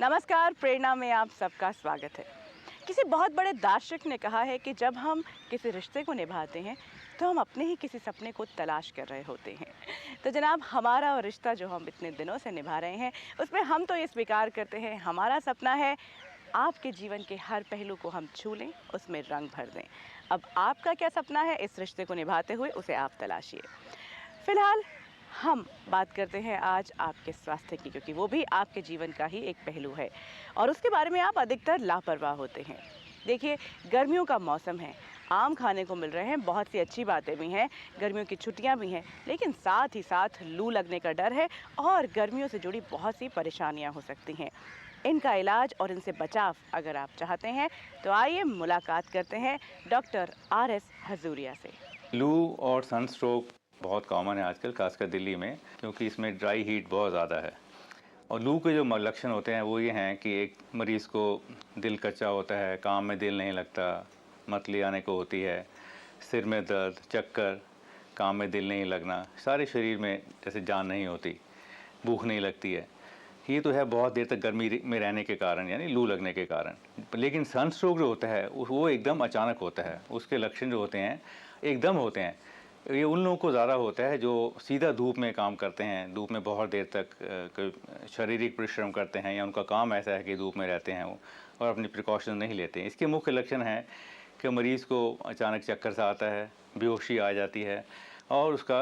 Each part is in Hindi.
नमस्कार, प्रेरणा में आप सबका स्वागत है। किसी बहुत बड़े दार्शनिक ने कहा है कि जब हम किसी रिश्ते को निभाते हैं तो हम अपने ही किसी सपने को तलाश कर रहे होते हैं। तो जनाब, हमारा और रिश्ता जो हम इतने दिनों से निभा रहे हैं उसमें हम तो ये स्वीकार करते हैं, हमारा सपना है आपके जीवन के हर पहलू को हम छू लें, उसमें रंग भर दें। अब आपका क्या सपना है इस रिश्ते को निभाते हुए, उसे आप तलाशिए। फिलहाल हम बात करते हैं आज आपके स्वास्थ्य की, क्योंकि वो भी आपके जीवन का ही एक पहलू है और उसके बारे में आप अधिकतर लापरवाह होते हैं। देखिए, गर्मियों का मौसम है, आम खाने को मिल रहे हैं, बहुत सी अच्छी बातें भी हैं, गर्मियों की छुट्टियां भी हैं, लेकिन साथ ही साथ लू लगने का डर है और गर्मियों से जुड़ी बहुत सी परेशानियां हो सकती हैं। इनका इलाज और इनसे बचाव अगर आप चाहते हैं तो आइए मुलाकात करते हैं डॉक्टर RS हजूरिया से। लू और सनस्ट्रोक बहुत कॉमन है आजकल, खासकर दिल्ली में, क्योंकि इसमें ड्राई हीट बहुत ज़्यादा है। और लू के जो लक्षण होते हैं वो ये हैं कि एक मरीज़ को दिल कच्चा होता है, काम में दिल नहीं लगता, मतली आने को होती है, सिर में दर्द, चक्कर, काम में दिल नहीं लगना, सारे शरीर में जैसे जान नहीं होती, भूख नहीं लगती है। ये तो है बहुत देर तक गर्मी में रहने के कारण, यानी लू लगने के कारण। लेकिन सनस्ट्रोक जो होता है वो एकदम अचानक होता है, उसके लक्षण जो होते हैं एकदम होते हैं। ये उन लोगों को ज़्यादा होता है जो सीधा धूप में काम करते हैं, धूप में बहुत देर तक शारीरिक परिश्रम करते हैं, या उनका काम ऐसा है कि धूप में रहते हैं वो और अपनी प्रिकॉशन नहीं लेते हैं। इसके मुख्य लक्षण हैं कि मरीज़ को अचानक चक्कर सा आता है, बेहोशी आ जाती है और उसका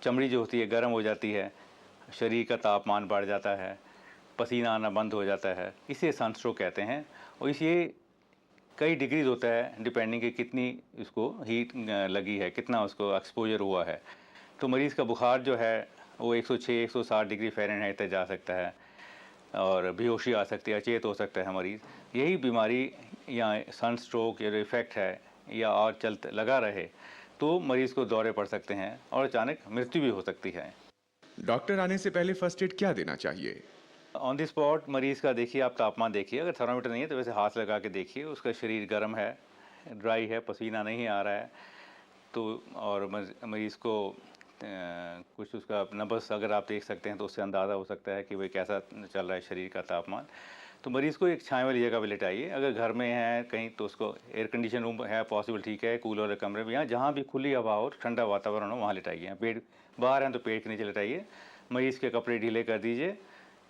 चमड़ी जो होती है गर्म हो जाती है, शरीर का तापमान बढ़ जाता है, पसीना आना बंद हो जाता है। इसे सनस्ट्रोक कहते हैं। और इसे कई डिग्रीज होता है, डिपेंडिंग कि कितनी इसको हीट लगी है, कितना उसको एक्सपोजर हुआ है। तो मरीज़ का बुखार जो है वो 106-160 डिग्री फ़ारेनहाइट तक जा सकता है और बेहोशी आ सकती है, अचेत हो सकता है मरीज़। यही बीमारी या सनस्ट्रोक या इफ़ेक्ट है या और चलते लगा रहे तो मरीज़ को दौरे पड़ सकते हैं और अचानक मृत्यु भी हो सकती है। डॉक्टर आने से पहले फर्स्ट एड क्या देना चाहिए? ऑन द स्पॉट मरीज़ का देखिए, आप तापमान देखिए, अगर थर्मामीटर नहीं है तो वैसे हाथ लगा के देखिए, उसका शरीर गर्म है, ड्राई है, पसीना नहीं आ रहा है, तो और मरीज़ को कुछ उसका नब्ज़ अगर आप देख सकते हैं तो उससे अंदाज़ा हो सकता है कि भाई कैसा चल रहा है शरीर का तापमान। तो मरीज़ को एक छाँव वाली जगह पे लिटाइए। अगर घर में है कहीं तो उसको एयर कंडीशन रूम है पॉसिबल, ठीक है, कूलर वाले कमरे में, या जहाँ भी खुली हवा हो, ठंडा वातावरण हो, वहाँ लिटाइए। पेट बाहर हैं तो पेट के नीचे लिटाइए। मरीज़ के कपड़े ढीले कर दीजिए,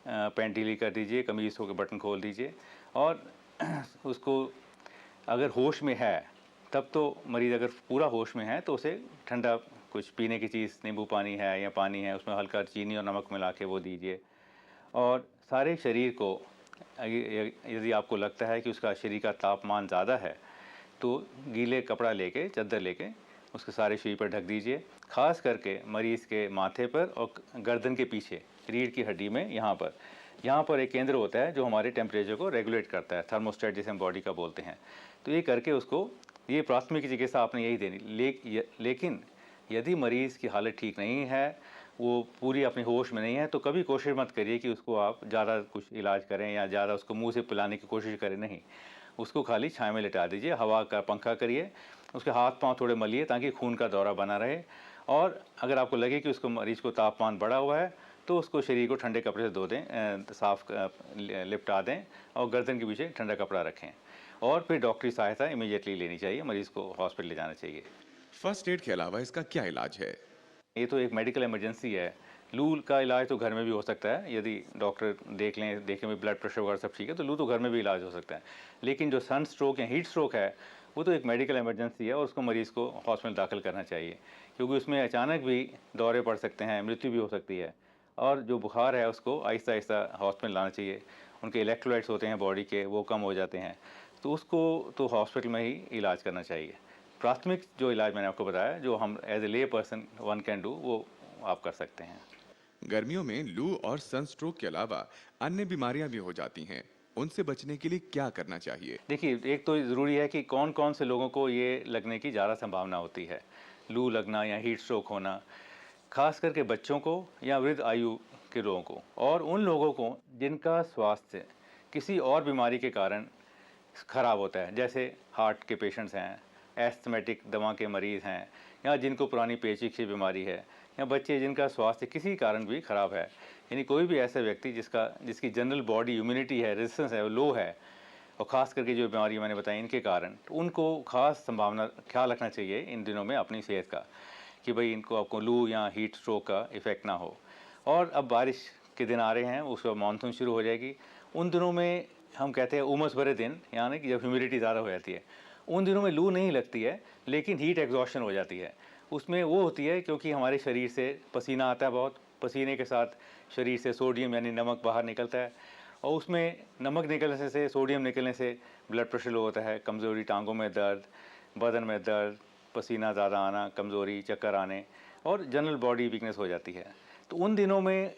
पैंट ढीली कर दीजिए, कमीज़ के बटन खोल दीजिए और उसको अगर होश में है तब तो मरीज़ अगर पूरा होश में है तो उसे ठंडा कुछ पीने की चीज़, नींबू पानी है या पानी है, उसमें हल्का चीनी और नमक मिला के वो दीजिए। और सारे शरीर को यदि आपको लगता है कि उसका शरीर का तापमान ज़्यादा है तो गीले कपड़ा लेके, चादर लेके उसके सारे शरीर पर ढक दीजिए। ख़ास करके मरीज़ के माथे पर और गर्दन के पीछे रीढ़ की हड्डी में, यहाँ पर एक केंद्र होता है जो हमारे टेम्परेचर को रेगुलेट करता है, थर्मोस्टेट जिसे हम बॉडी का बोलते हैं। तो ये करके उसको, ये प्राथमिक चिकित्सा आपने यही देनी। लेकिन यदि मरीज़ की हालत ठीक नहीं है, वो पूरी अपनी होश में नहीं है, तो कभी कोशिश मत करिए कि उसको आप ज़्यादा कुछ इलाज करें या ज़्यादा उसको मुँह से पिलाने की कोशिश करें, नहीं। उसको खाली छाँव में लिटा दीजिए, हवा का पंखा करिए, उसके हाथ पाँव थोड़े मलिए ताकि खून का दौरा बना रहे। और अगर आपको लगे कि उसको मरीज़ को तापमान बढ़ा हुआ है तो उसको शरीर को ठंडे कपड़े से धो दें, साफ लिपटा दें और गर्दन के पीछे ठंडा कपड़ा रखें। और फिर डॉक्टरी सहायता इमीडिएटली लेनी चाहिए, मरीज़ को हॉस्पिटल ले जाना चाहिए। फर्स्ट एड के अलावा इसका क्या इलाज है? ये तो एक मेडिकल इमरजेंसी है। लू का इलाज तो घर में भी हो सकता है, यदि डॉक्टर देखें में ब्लड प्रेशर वगैरह सब ठीक है तो लू तो घर में भी इलाज हो सकता है। लेकिन जो सन स्ट्रोक या हीट स्ट्रोक है वो तो एक मेडिकल इमरजेंसी है और उसको मरीज़ को हॉस्पिटल दाखिल करना चाहिए, क्योंकि उसमें अचानक भी दौरे पड़ सकते हैं, मृत्यु भी हो सकती है। और जो बुखार है उसको आहिस्ता आहिस्ता हॉस्पिटल लाना चाहिए। उनके इलेक्ट्रोलाइट्स होते हैं बॉडी के, वो कम हो जाते हैं, तो उसको तो हॉस्पिटल में ही इलाज करना चाहिए। प्राथमिक जो इलाज मैंने आपको बताया, जो हम एज ए ले पर्सन वन कैन डू, वो आप कर सकते हैं। गर्मियों में लू और सनस्ट्रोक के अलावा अन्य बीमारियां भी हो जाती हैं। उनसे बचने के लिए क्या करना चाहिए? देखिए, एक तो ज़रूरी है कि कौन कौन से लोगों को ये लगने की ज़्यादा संभावना होती है, लू लगना या हीट स्ट्रोक होना। खास करके बच्चों को या वृद्ध आयु के लोगों को, और उन लोगों को जिनका स्वास्थ्य किसी और बीमारी के कारण ख़राब होता है, जैसे हार्ट के पेशेंट्स हैं, एस्थमेटिक दमा के मरीज़ हैं, या जिनको पुरानी पेचिश की बीमारी है, या बच्चे जिनका स्वास्थ्य किसी कारण भी खराब है, यानी कोई भी ऐसा व्यक्ति जिसकी जनरल बॉडी इम्यूनिटी है, रेजिस्टेंस है, वो लो है, और ख़ास करके जो बीमारी मैंने बताई इनके कारण, तो उनको ख़ास संभावना ख्याल रखना चाहिए इन दिनों में अपनी सेहत का, कि भाई इनको आपको लू या हीट स्ट्रोक का इफ़ेक्ट ना हो। और अब बारिश के दिन आ रहे हैं, उसके बाद मानसून शुरू हो जाएगी। उन दिनों में हम कहते हैं उमस भरे दिन, यानी कि जब ह्यूमिडिटी ज़्यादा हो जाती है, उन दिनों में लू नहीं लगती है, लेकिन हीट एग्जॉशन हो जाती है। उसमें वो होती है क्योंकि हमारे शरीर से पसीना आता है बहुत, पसीने के साथ शरीर से सोडियम यानी नमक बाहर निकलता है, और उसमें नमक निकलने से, सोडियम निकलने से ब्लड प्रेशर लो होता है, कमज़ोरी, टांगों में दर्द, बदन में दर्द, पसीना ज़्यादा आना, कमज़ोरी, चक्कर आने, और जनरल बॉडी वीकनेस हो जाती है। तो उन दिनों में,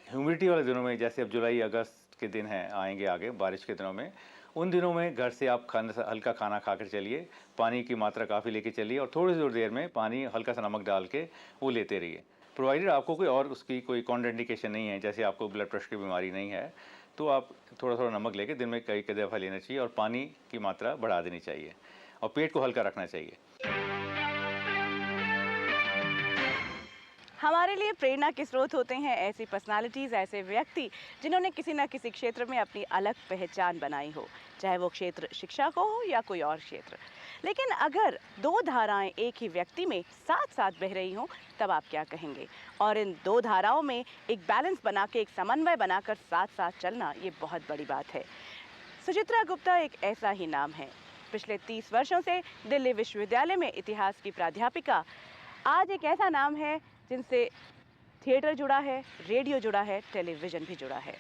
ह्यूमिडिटी वाले दिनों में, जैसे अब जुलाई अगस्त के दिन हैं आएंगे आगे बारिश के दिनों में, उन दिनों में घर से आप हल्का खाना खा कर चलिए, पानी की मात्रा काफ़ी लेके चलिए, और थोड़ी थोड़ी देर में पानी हल्का सा नमक डाल के वो लेते रहिए, प्रोवाइडेड आपको कोई और उसकी कोई कॉन्ट्राइंडिकेशन नहीं है, जैसे आपको ब्लड प्रेशर की बीमारी नहीं है, तो आप थोड़ा थोड़ा नमक लेके दिन में कई कई दफ़ा लेना चाहिए, और पानी की मात्रा बढ़ा देनी चाहिए, और पेट को हल्का रखना चाहिए। हमारे लिए प्रेरणा के स्रोत होते हैं ऐसी पर्सनालिटीज़, ऐसे व्यक्ति जिन्होंने किसी न किसी क्षेत्र में अपनी अलग पहचान बनाई हो, चाहे वो क्षेत्र शिक्षा को हो या कोई और क्षेत्र। लेकिन अगर दो धाराएं एक ही व्यक्ति में साथ साथ बह रही हों, तब आप क्या कहेंगे? और इन दो धाराओं में एक बैलेंस बना के, एक समन्वय बनाकर साथ साथ चलना, ये बहुत बड़ी बात है। सुचित्रा गुप्ता एक ऐसा ही नाम है। पिछले 30 वर्षों से दिल्ली विश्वविद्यालय में इतिहास की प्राध्यापिका। आज एक ऐसा नाम है जिनसे थिएटर जुड़ा है, रेडियो जुड़ा है, टेलीविज़न भी जुड़ा है।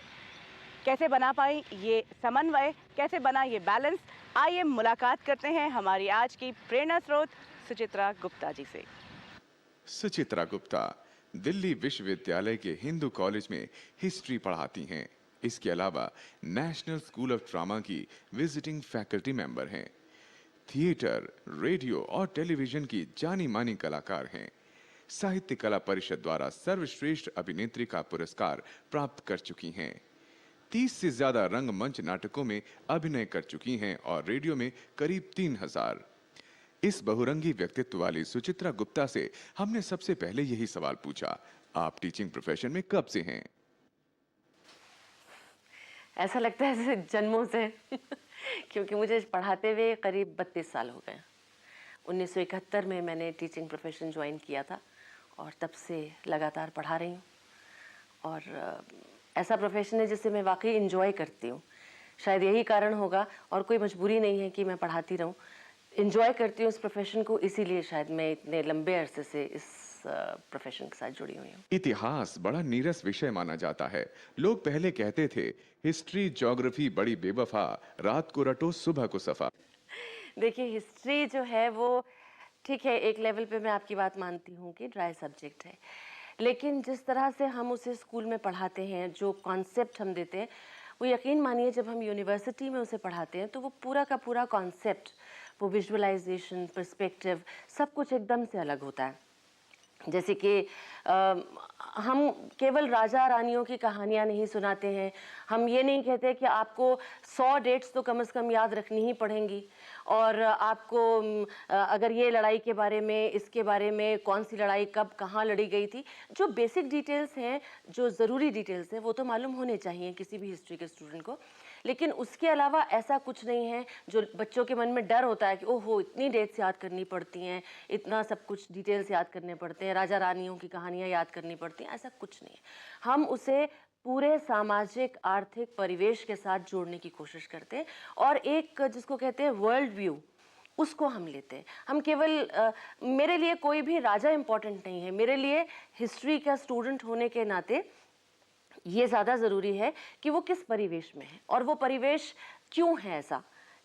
कैसे बना पाई ये समन्वय, कैसे बना ये बैलेंस? आइए मुलाकात करते हैं हमारी आज की प्रेरणा स्रोत सुचित्रा गुप्ता जी से। सुचित्रा गुप्ता दिल्ली विश्वविद्यालय के हिंदू कॉलेज में हिस्ट्री पढ़ाती हैं। इसके अलावा नेशनल स्कूल ऑफ ड्रामा की विजिटिंग फैकल्टी मेंबर हैं। थिएटर, रेडियो और टेलीविजन की जानी मानी कलाकार हैं। साहित्य कला परिषद द्वारा सर्वश्रेष्ठ अभिनेत्री का पुरस्कार प्राप्त कर चुकी हैं। 30 से ज्यादा रंगमंच नाटकों में अभिनय कर चुकी हैं और रेडियो में करीब 3000। इस बहुरंगी व्यक्तित्व वाली सुचित्रा गुप्ता से हमने सबसे पहले यही सवाल पूछा, आप टीचिंग प्रोफेशन में कब से हैं? ऐसा लगता है जैसे जन्मों से क्योंकि मुझे पढ़ाते हुए करीब 32 साल हो गए। 1971 में मैंने टीचिंग प्रोफेशन ज्वाइन किया था और तब से लगातार पढ़ा रही हूँ। और ऐसा प्रोफेशन है जिसे मैं वाकई एंजॉय करती हूँ। शायद यही कारण होगा, और कोई मजबूरी नहीं है कि मैं पढ़ाती रहूँ। एंजॉय करती हूँ इस प्रोफेशन को, इसीलिए शायद मैं इतने लंबे अरसे से इस प्रोफेशन के साथ जुड़ी हुई हूँ। इतिहास बड़ा नीरस विषय माना जाता है। लोग पहले कहते थे हिस्ट्री ज्योग्राफी बड़ी बेवफा, रात को रटो सुबह को सफा। देखिए, हिस्ट्री जो है वो ठीक है, एक लेवल पे मैं आपकी बात मानती हूँ कि ड्राई सब्जेक्ट है, लेकिन जिस तरह से हम उसे स्कूल में पढ़ाते हैं, जो कॉन्सेप्ट हम देते हैं, वो यकीन मानिए जब हम यूनिवर्सिटी में उसे पढ़ाते हैं तो वो पूरा का पूरा कॉन्सेप्ट, वो विजुअलाइजेशन, पर्सपेक्टिव, सब कुछ एकदम से अलग होता है। जैसे कि हम केवल राजा रानियों की कहानियाँ नहीं सुनाते हैं। हम ये नहीं कहते कि आपको 100 डेट्स तो कम से कम याद रखनी ही पड़ेंगी, और आपको अगर ये लड़ाई के बारे में, इसके बारे में, कौन सी लड़ाई कब कहाँ लड़ी गई थी, जो बेसिक डिटेल्स हैं, जो ज़रूरी डिटेल्स हैं, वो तो मालूम होने चाहिए किसी भी हिस्ट्री के स्टूडेंट को। लेकिन उसके अलावा ऐसा कुछ नहीं है जो बच्चों के मन में डर होता है कि ओहो इतनी डेट्स याद करनी पड़ती हैं, इतना सब कुछ डिटेल्स याद करने पड़ते हैं, राजा रानियों की कहानियाँ याद करनी पड़ती हैं। ऐसा कुछ नहीं है। हम उसे पूरे सामाजिक आर्थिक परिवेश के साथ जोड़ने की कोशिश करते हैं, और एक जिसको कहते हैं वर्ल्ड व्यू, उसको हम लेते हैं। हम केवल मेरे लिए कोई भी राजा इम्पोर्टेंट नहीं है। मेरे लिए हिस्ट्री का स्टूडेंट होने के नाते ये ज़्यादा ज़रूरी है कि वो किस परिवेश में है, और वो परिवेश क्यों है ऐसा,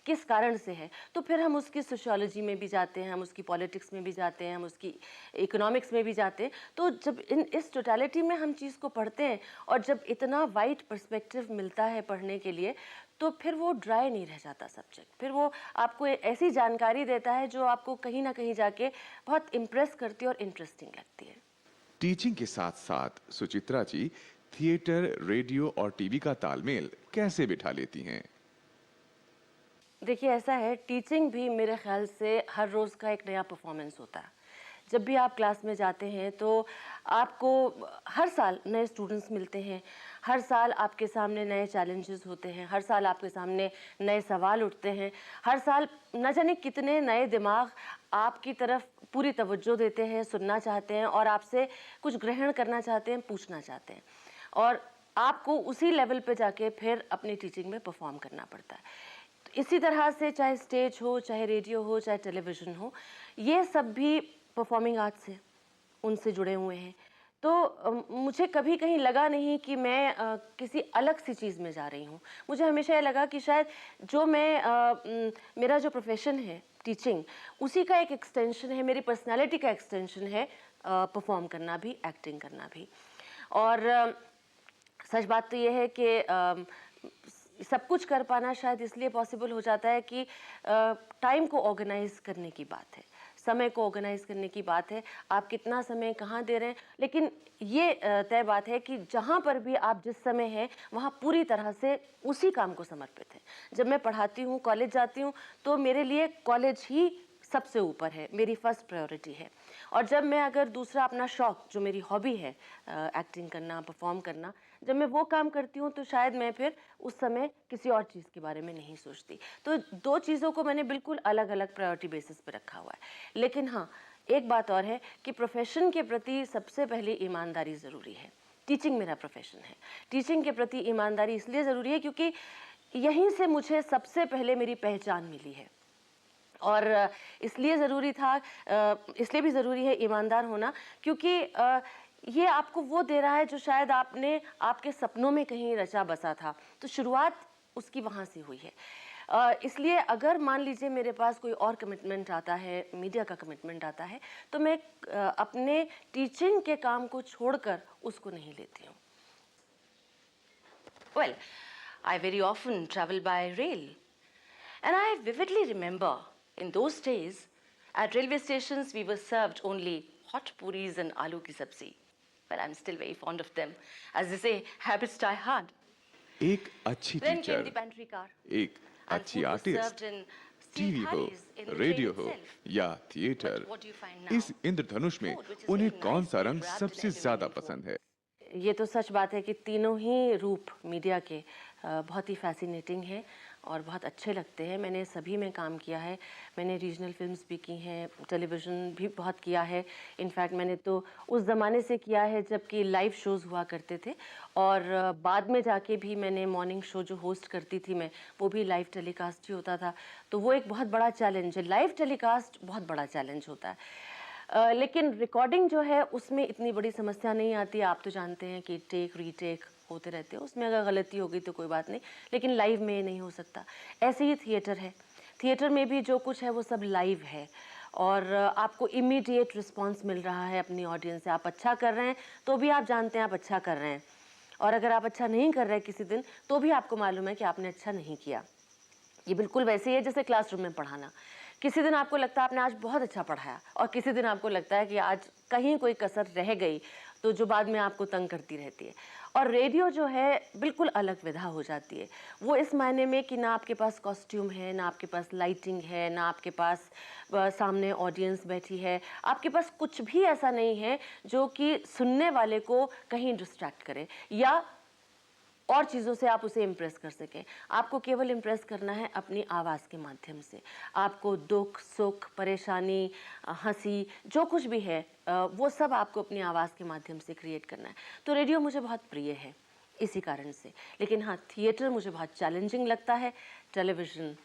किस कारण से है। तो फिर हम उसकी सोशियोलॉजी में भी जाते हैं, हम उसकी पॉलिटिक्स में भी जाते हैं, हम उसकी इकोनॉमिक्स में भी जाते हैं। तो जब इस टोटलिटी में हम चीज़ को पढ़ते हैं, और जब इतना वाइड पर्सपेक्टिव मिलता है पढ़ने के लिए, तो फिर वो ड्राई नहीं रह जाता सब्जेक्ट। फिर वो आपको ऐसी जानकारी देता है जो आपको कहीं ना कहीं जाके बहुत इम्प्रेस करती है और इंटरेस्टिंग लगती है। टीचिंग के साथ साथ सुचित्रा जी थिएटर, रेडियो और टीवी का तालमेल कैसे बिठा लेती हैं? देखिए, ऐसा है, टीचिंग भी मेरे ख्याल से हर रोज़ का एक नया परफॉर्मेंस होता है। जब भी आप क्लास में जाते हैं तो आपको हर साल नए स्टूडेंट्स मिलते हैं, हर साल आपके सामने नए चैलेंजेस होते हैं, हर साल आपके सामने नए सवाल उठते हैं, हर साल न जाने कितने नए दिमाग आपकी तरफ पूरी तवज्जो देते हैं, सुनना चाहते हैं और आपसे कुछ ग्रहण करना चाहते हैं, पूछना चाहते हैं, और आपको उसी लेवल पे जाके फिर अपनी टीचिंग में परफॉर्म करना पड़ता है। तो इसी तरह से चाहे स्टेज हो, चाहे रेडियो हो, चाहे टेलीविज़न हो, ये सब भी परफॉर्मिंग आर्ट्स से उनसे जुड़े हुए हैं। तो मुझे कभी कहीं लगा नहीं कि मैं किसी अलग सी चीज़ में जा रही हूँ। मुझे हमेशा ये लगा कि शायद जो मेरा जो प्रोफेशन है टीचिंग, उसी का एक एक्सटेंशन है, मेरी पर्सनालिटी का एक्सटेंशन है परफॉर्म करना भी, एक्टिंग करना भी। और सच बात तो ये है कि सब कुछ कर पाना शायद इसलिए पॉसिबल हो जाता है कि टाइम को ऑर्गेनाइज करने की बात है, समय को ऑर्गेनाइज करने की बात है, आप कितना समय कहाँ दे रहे हैं। लेकिन ये तय बात है कि जहाँ पर भी आप जिस समय हैं वहाँ पूरी तरह से उसी काम को समर्पित है। जब मैं पढ़ाती हूँ, कॉलेज जाती हूँ, तो मेरे लिए कॉलेज ही सबसे ऊपर है, मेरी फर्स्ट प्रायोरिटी है। और जब मैं अगर दूसरा अपना शौक, जो मेरी हॉबी है एक्टिंग करना, परफॉर्म करना, जब मैं वो काम करती हूँ तो शायद मैं फिर उस समय किसी और चीज़ के बारे में नहीं सोचती। तो दो चीज़ों को मैंने बिल्कुल अलग अलग प्रायोरिटी बेसिस पे रखा हुआ है। लेकिन हाँ, एक बात और है कि प्रोफेशन के प्रति सबसे पहले ईमानदारी ज़रूरी है। टीचिंग मेरा प्रोफेशन है, टीचिंग के प्रति ईमानदारी इसलिए ज़रूरी है क्योंकि यहीं से मुझे सबसे पहले मेरी पहचान मिली है। और इसलिए ज़रूरी था, इसलिए भी ज़रूरी है ईमानदार होना, क्योंकि ये आपको वो दे रहा है जो शायद आपने आपके सपनों में कहीं रचा बसा था। तो शुरुआत उसकी वहाँ से हुई है। इसलिए अगर मान लीजिए मेरे पास कोई और कमिटमेंट आता है, मीडिया का कमिटमेंट आता है, तो मैं अपने टीचिंग के काम को छोड़कर उसको नहीं लेती हूँ। Well, I very often travel by rail, and I vividly remember in those days at railway stations we were served only hot puris and aloo ki sabzi. Well, I'm still very fond of them. As they say, habits die hard. एक अच्छी Then came the teacher, pantry car. एक And अच्छी food was artist, served in steel TV हो, thalis in the radio train हो itself. या theatre, But what do you find now? इस इंद्रधनुष में Food which is उन्हें very कौन सा nicely रंग wrapped in सबसे ज्यादा aluminium पसंद foil. है? ये तो सच बात है कि तीनों ही रूप मीडिया के बहुत ही फैसिनेटिंग हैं और बहुत अच्छे लगते हैं। मैंने सभी में काम किया है। मैंने रीजनल फिल्म्स भी की हैं, टेलीविज़न भी बहुत किया है। इनफैक्ट मैंने तो उस ज़माने से किया है जबकि लाइव शोज़ हुआ करते थे, और बाद में जाके भी मैंने मॉर्निंग शो जो होस्ट करती थी मैं, वो भी लाइव टेलीकास्ट ही होता था। तो वो एक बहुत बड़ा चैलेंज है, लाइव टेलीकास्ट बहुत बड़ा चैलेंज होता है। लेकिन रिकॉर्डिंग जो है उसमें इतनी बड़ी समस्या नहीं आती। आप तो जानते हैं कि टेक रीटेक होते रहते हैं, उसमें अगर गलती हो गई तो कोई बात नहीं, लेकिन लाइव में नहीं हो सकता। ऐसे ही थिएटर है, थिएटर में भी जो कुछ है वो सब लाइव है, और आपको इमीडिएट रिस्पांस मिल रहा है अपनी ऑडियंस से। आप अच्छा कर रहे हैं तो भी आप जानते हैं आप अच्छा कर रहे हैं, और अगर आप अच्छा नहीं कर रहे किसी दिन तो भी आपको मालूम है कि आपने अच्छा नहीं किया। ये बिल्कुल वैसे ही है जैसे क्लासरूम में पढ़ाना। किसी दिन आपको लगता है आपने आज बहुत अच्छा पढ़ाया, और किसी दिन आपको लगता है कि आज कहीं कोई कसर रह गई, तो जो बाद में आपको तंग करती रहती है। और रेडियो जो है बिल्कुल अलग विधा हो जाती है। वो इस मायने में कि ना आपके पास कॉस्ट्यूम है, ना आपके पास लाइटिंग है, ना आपके पास सामने ऑडियंस बैठी है, आपके पास कुछ भी ऐसा नहीं है जो कि सुनने वाले को कहीं डिस्ट्रैक्ट करे या और चीज़ों से आप उसे इम्प्रेस कर सकें। आपको केवल इम्प्रेस करना है अपनी आवाज़ के माध्यम से। आपको दुख, सुख, परेशानी, हंसी, जो कुछ भी है वो सब आपको अपनी आवाज़ के माध्यम से क्रिएट करना है। तो रेडियो मुझे बहुत प्रिय है इसी कारण से। लेकिन हाँ, थिएटर मुझे बहुत चैलेंजिंग लगता है, टेलीविज़न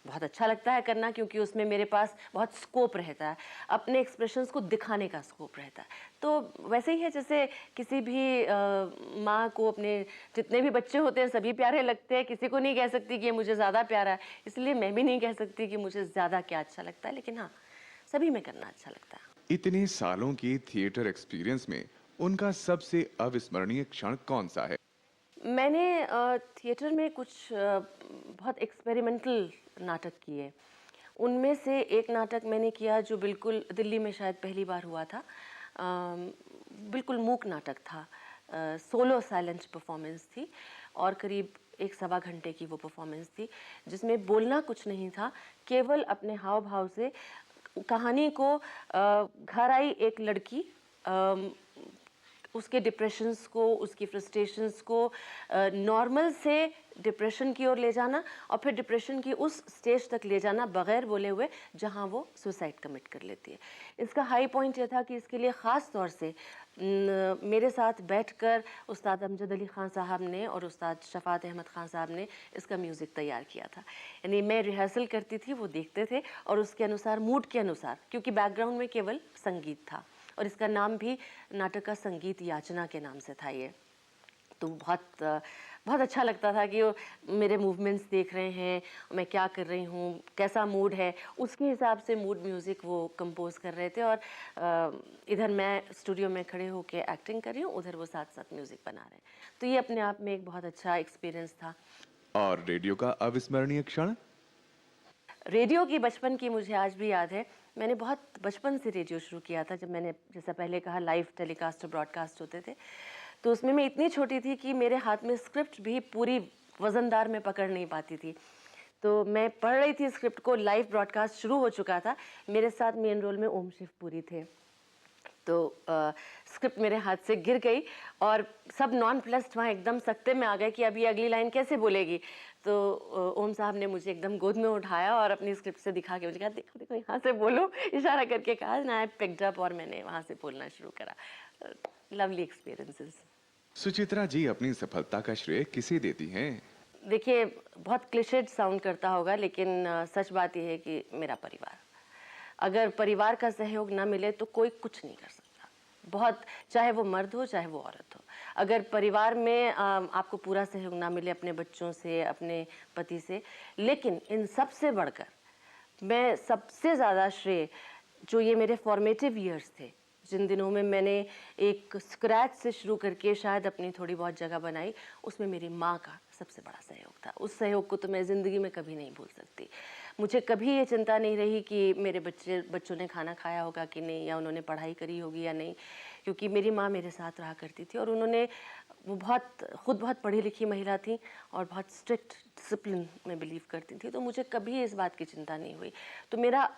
बहुत अच्छा लगता है करना, क्योंकि उसमें मेरे पास बहुत स्कोप रहता है, अपने एक्सप्रेशंस को दिखाने का स्कोप रहता है। तो वैसे ही है जैसे किसी भी माँ को अपने जितने भी बच्चे होते हैं सभी प्यारे लगते हैं। किसी को नहीं कह सकती कि ये मुझे ज़्यादा प्यारा है, इसलिए मैं भी नहीं कह सकती कि मुझे ज़्यादा क्या अच्छा लगता है, लेकिन हाँ, सभी में करना अच्छा लगता है। इतने सालों के थिएटर एक्सपीरियंस में उनका सबसे अविस्मरणीय क्षण कौन सा है? मैंने थिएटर में कुछ बहुत एक्सपेरिमेंटल नाटक किए। उनमें से एक नाटक मैंने किया जो बिल्कुल दिल्ली में शायद पहली बार हुआ था। बिल्कुल मूक नाटक था, सोलो साइलेंट परफॉर्मेंस थी, और करीब 1 सवा घंटे की वो परफॉर्मेंस थी, जिसमें बोलना कुछ नहीं था, केवल अपने हाव भाव से कहानी को घर आई एक लड़की, उसके डिप्रेशंस को, उसकी फ्रस्ट्रेशंस को नॉर्मल से डिप्रेशन की ओर ले जाना और फिर डिप्रेशन की उस स्टेज तक ले जाना बगैर बोले हुए जहां वो सुसाइड कमिट कर लेती है। इसका हाई पॉइंट ये था कि इसके लिए ख़ास तौर से मेरे साथ बैठकर उस्ताद अमजद अली ख़ान साहब ने और उस्ताद शफ़ात अहमद ख़ान साहब ने इसका म्यूज़िक तैयार किया था। यानी मैं रिहर्सल करती थी, वो देखते थे और उसके अनुसार, मूड के अनुसार, क्योंकि बैकग्राउंड में केवल संगीत था और इसका नाम भी नाटक का संगीत याचना के नाम से था ये। तो बहुत अच्छा लगता था कि वो मेरे मूवमेंट्स देख रहे हैं, मैं क्या कर रही हूँ, कैसा मूड है, उसके हिसाब से मूड म्यूज़िक वो कंपोज कर रहे थे और इधर मैं स्टूडियो में खड़े होकर एक्टिंग कर रही हूँ, उधर वो साथ साथ म्यूज़िक बना रहे हैं। तो ये अपने आप में एक बहुत अच्छा एक्सपीरियंस था। और रेडियो का अविस्मरणीय क्षण? रेडियो की बचपन की मुझे आज भी याद है। मैंने बहुत बचपन से रेडियो शुरू किया था। जब मैंने, जैसा पहले कहा, लाइव टेलीकास्ट और ब्रॉडकास्ट होते थे, तो उसमें मैं इतनी छोटी थी कि मेरे हाथ में स्क्रिप्ट भी पूरी वज़नदार में पकड़ नहीं पाती थी। तो मैं पढ़ रही थी स्क्रिप्ट को, लाइव ब्रॉडकास्ट शुरू हो चुका था, मेरे साथ मेन रोल में ओम शिवपुरी थे। तो स्क्रिप्ट मेरे हाथ से गिर गई और सब नॉन प्लस वहाँ एकदम सकते में आ गए कि अब ये अगली लाइन कैसे बोलेगी। तो ओम साहब ने मुझे एकदम गोद में उठाया और अपनी स्क्रिप्ट से दिखा के मुझे कहा, देखो देखो यहाँ से बोलो, इशारा करके कहा ना, आई पिक्ड अप और मैंने वहाँ से बोलना शुरू करा। Lovely experiences. सुचित्रा जी अपनी सफलता का श्रेय किसे देती हैं? देखिए, बहुत क्लिशेड साउंड करता होगा, लेकिन सच बात यह है कि मेरा परिवार, अगर परिवार का सहयोग ना मिले तो कोई कुछ नहीं कर सकता। बहुत, चाहे वो मर्द हो चाहे वो औरत हो, अगर परिवार में आपको पूरा सहयोग ना मिले अपने बच्चों से, अपने पति से, लेकिन इन सब से बढ़कर मैं सबसे ज़्यादा श्रेय, जो ये मेरे फॉर्मेटिव ईयर्स थे, जिन दिनों में मैंने एक स्क्रैच से शुरू करके शायद अपनी थोड़ी बहुत जगह बनाई, उसमें मेरी माँ का सबसे बड़ा सहयोग था। उस सहयोग को तो मैं ज़िंदगी में कभी नहीं भूल सकती। मुझे कभी ये चिंता नहीं रही कि मेरे बच्चों ने खाना खाया होगा कि नहीं, या उन्होंने पढ़ाई करी होगी या नहीं, क्योंकि मेरी माँ मेरे साथ रहा करती थी और वो खुद बहुत पढ़ी लिखी महिला थी और बहुत स्ट्रिक्ट डिसिप्लिन में बिलीव करती थी। तो मुझे कभी इस बात की चिंता नहीं हुई। तो मेरा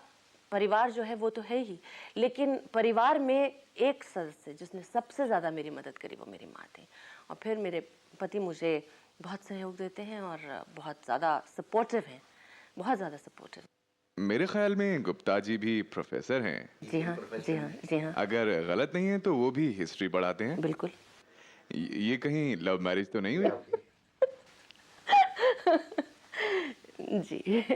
परिवार जो है वो तो है ही, लेकिन परिवार में एक सदस्य जिसने सबसे ज़्यादा मेरी मदद करी वो मेरी माँ थी। और फिर मेरे पति मुझे बहुत सहयोग देते हैं और बहुत ज़्यादा सपोर्टिव हैं, बहुत ज़्यादा सपोर्टिव। मेरे ख्याल में गुप्ता जी भी प्रोफेसर हैं। जी हाँ, जी हाँ, जी हाँ। अगर गलत नहीं है तो वो भी हिस्ट्री पढ़ाते हैं। बिल्कुल। ये कहीं लव मैरिज तो नहीं हुई? जी।